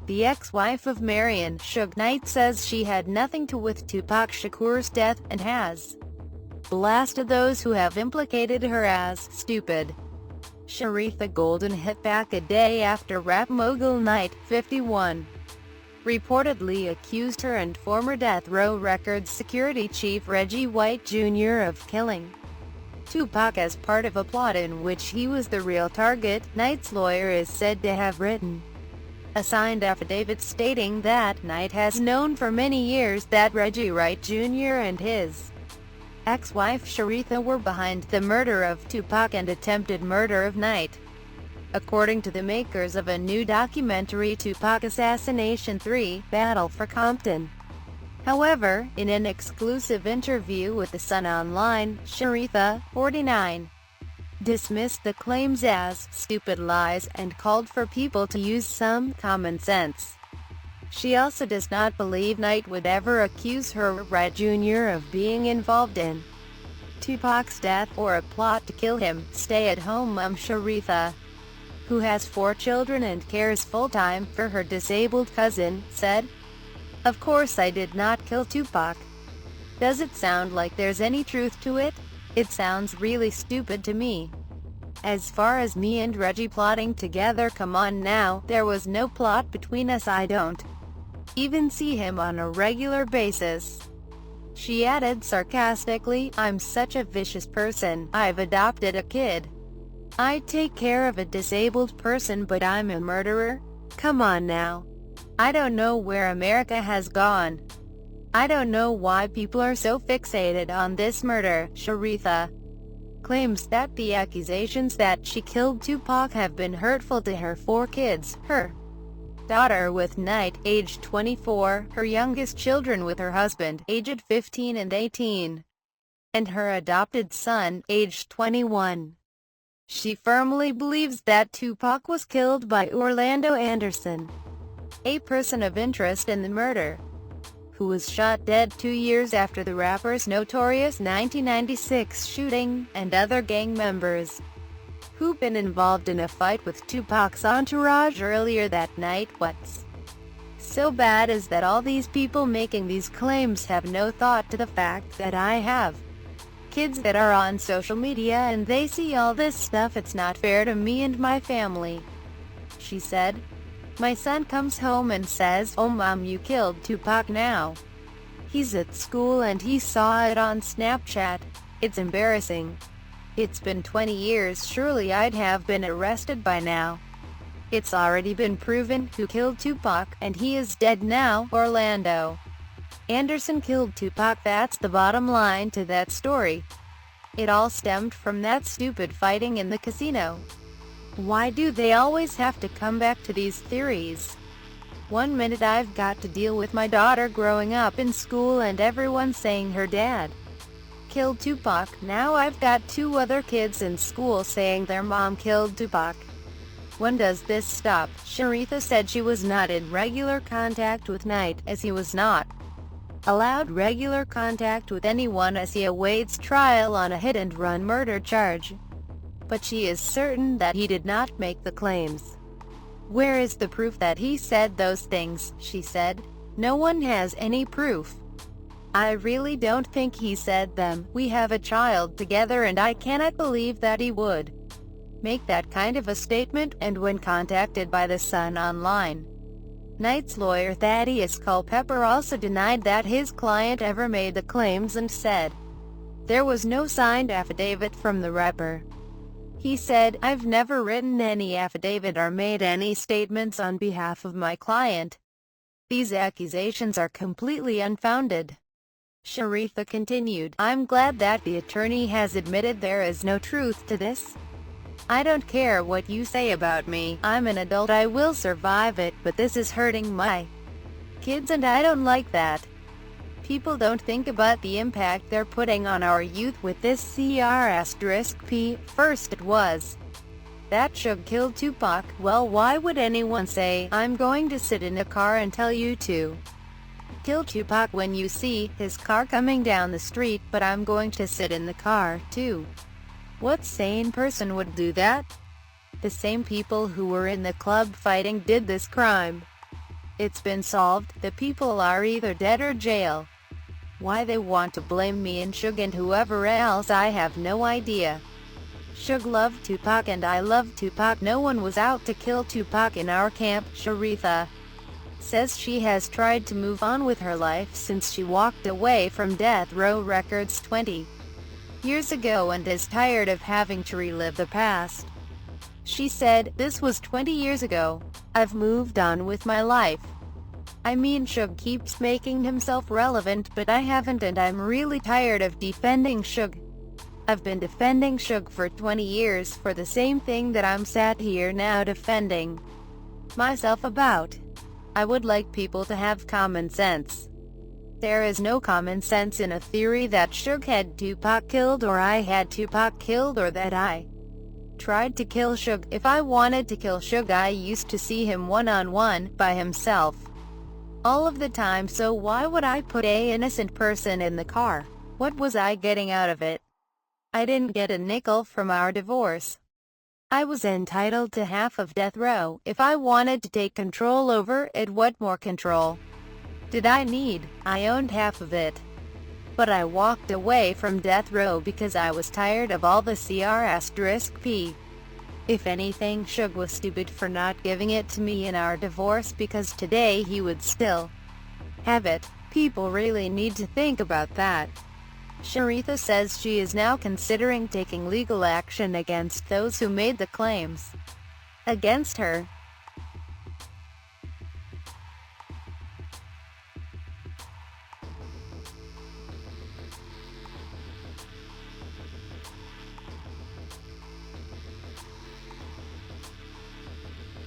The ex-wife of Marion, Suge Knight, says she had nothing to do with Tupac Shakur's death, and has blasted those who have implicated her as stupid. Sharitha Golden hit back a day after rap mogul Knight, 51, reportedly accused her and former Death Row Records security chief Reggie White Jr. of killing Tupac as part of a plot in which he was the real target. Knight's lawyer is said to have written a signed affidavit stating that Knight has known for many years that Reggie White Jr. and his ex-wife Sharitha were behind the murder of Tupac and attempted murder of Knight. According to the makers of a new documentary Tupac Assassination 3: Battle for Compton. However, in an exclusive interview with The Sun Online, Sharitha, 49, dismissed the claims as stupid lies and called for people to use some common sense. She also does not believe Knight would ever accuse her Wright Jr. of being involved in Tupac's death or a plot to kill him. Stay-at-home mom Sharitha, who has 4 children and cares full-time for her disabled cousin, said, "Of course I did not kill Tupac. Does it sound like there's any truth to it? It sounds really stupid to me. As far as me and Reggie plotting together, come on now, there was no plot between us. I don't even see him on a regular basis." She added sarcastically, "I'm such a vicious person. I've adopted a kid. I take care of a disabled person, but I'm a murderer? Come on now. I don't know where America has gone. I don't know why people are so fixated on this murder." Sharitha claims that the accusations that she killed Tupac have been hurtful to her 4 kids, her daughter with Knight, aged 24, her youngest children with her husband, aged 15 and 18, and her adopted son, aged 21. She firmly believes that Tupac was killed by Orlando Anderson, a person of interest in the murder, who was shot dead 2 years after the rapper's notorious 1996 shooting, and other gang members who've been involved in a fight with Tupac's entourage earlier that night. What's so bad is that all these people making these claims have no thought to the fact that I have kids that are on social media and they see all this stuff. It's not fair to me and my family," she said. "My son comes home and says, 'Oh mom, you killed Tupac now.' He's at school and he saw it on Snapchat. It's embarrassing. It's been 20 years, surely I'd have been arrested by now. It's already been proven who killed Tupac, and he is dead now. Orlando Anderson killed Tupac. That's the bottom line to that story. It all stemmed from that stupid fighting in the casino. Why do they always have to come back to these theories? One minute I've got to deal with my daughter growing up in school and everyone saying her dad killed Tupac. Now I've got 2 other kids in school saying their mom killed Tupac. When does this stop?" Sharitha said she was not in regular contact with Knight, as he was not allowed regular contact with anyone as he awaits trial on a hit-and-run murder charge. But she is certain that he did not make the claims. "Where is the proof that he said those things?" she said. "No one has any proof. I really don't think he said them. We have a child together and I cannot believe that he would make that kind of a statement." And when contacted by The Sun Online, Knight's lawyer Thaddeus Culpepper also denied that his client ever made the claims and said there was no signed affidavit from the rapper. He said, "I've never written any affidavit or made any statements on behalf of my client. These accusations are completely unfounded." Sharitha continued, "I'm glad that the attorney has admitted there is no truth to this. I don't care what you say about me. I'm an adult. I will survive it, but this is hurting my kids and I don't like that. People don't think about the impact they're putting on our youth with this CR*P. First it was that Suge killed Tupac. Well, why would anyone say, 'I'm going to sit in a car and tell you to kill Tupac' when you see his car coming down the street, but I'm going to sit in the car, too? What sane person would do that? The same people who were in the club fighting did this crime. It's been solved, the people are either dead or jail. Why they want to blame me and Suge and whoever else I have no idea. Suge loved Tupac and I love Tupac. No one was out to kill Tupac in our camp. Sharitha says she has tried to move on with her life since she walked away from Death Row Records 20 years ago and is tired of having to relive the past. She said, "This was 20 years ago. I've moved on with my life. I mean, Suge keeps making himself relevant but I haven't, and I'm really tired of defending Suge. I've been defending Suge for 20 years for the same thing that I'm sat here now defending myself about. I would like people to have common sense. There is no common sense in a theory that Suge had Tupac killed or I had Tupac killed or that I tried to kill Suge. If I wanted to kill Suge I used to see him one-on-one, by himself, all of the time, so why would I put an innocent person in the car? What was I getting out of it? I didn't get a nickel from our divorce. I was entitled to half of Death Row. If I wanted to take control over it, what more control did I need? I owned half of it. But I walked away from Death Row because I was tired of all the CR*P. If anything, Suge was stupid for not giving it to me in our divorce because today he would still have it. People really need to think about that." Sharitha says she is now considering taking legal action against those who made the claims against her.